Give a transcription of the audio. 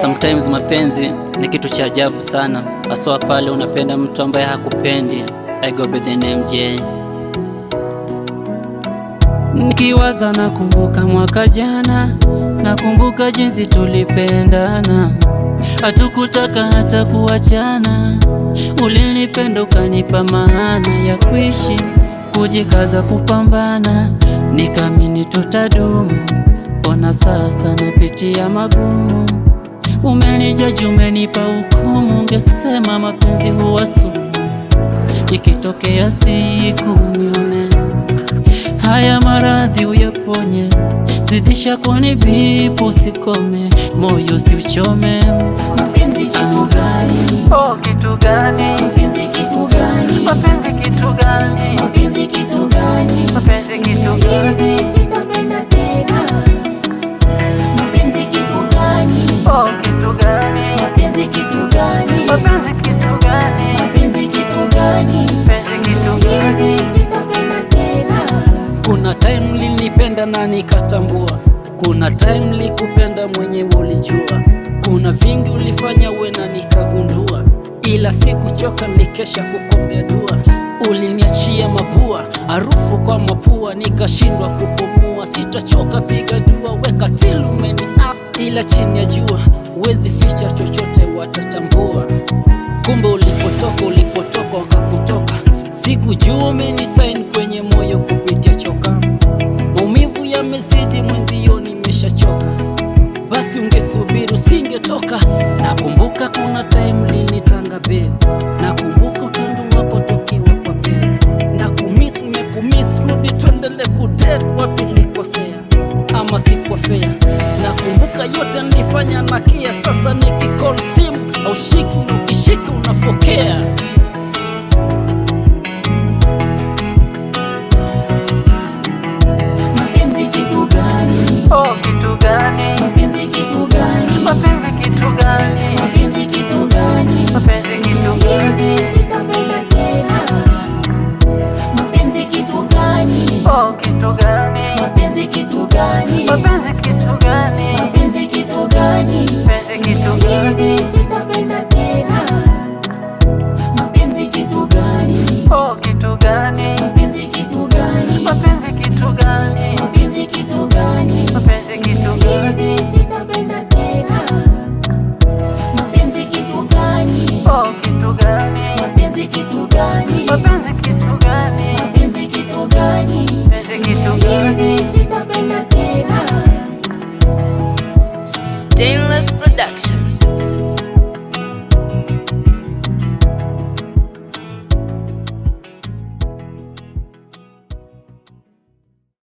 Sometimes mapenzi ni kitu cha ajabu sana, haswa pale unapenda mtu ambaye hakupendi. I go by the name J. Nikiwaza nakumbuka mwaka jana, nakumbuka jinsi tulipendana, hatukutaka hata kuachana. Ulinipenda ukanipa maana ya kuishi, kujikaza kupambana, nikamini tutadumu. Ona sasa napitia magumu, umenijaji umenipa hukumu. Ungesema mapenzi huwa sumu, ikitokea siku nione haya maradhi uyaponye, zidisha kunibipu usikome, moyo usiuchome. Mapenzi kitu gani? Oh, kitu gani? Mapenzi kitu gani? Mapenzi kitu gani? Mapenzi kitu gani? Mapenzi kitu gani? Sitapenda tena. Mapenzi kitu gani? Oh, kitu gani? Mapenzi kitu gani? Mapenzi kitu gani? Mapenzi kitu gani? Mapenzi kitu gani? Sitapenda tena. Kuna time linipenda na nikatambua, kuna time likupenda mwenyewe ulijua, kuna vingi ulifanya we na nikagundua, ila sikuchoka nikesha kukombea dua. Uliniachia mabua, harufu kwa mapua, nikashindwa kupumua. Sitachoka piga dua, weka till umeni ila chini ya jua uwezi ficha chochote, watatambua. Kumbe ulipotoka wakakutoka, sikujua umenisign kwenye moyo kupitia choka. Maumivu yamezidi mwenzio, nimeshachoka, basi ungesubiri usingetoka. Nakumbuka kuna time linitanga babe, nakumbuka utundu wako tokiwa kwa bed, nimekumiss, rudi tuendele kudate. Wapi nilikosea ama sikuwa fair? Nakumbuka yote nilifanya na kia, sasa nikicall simu au shiki, ukishika unafokea.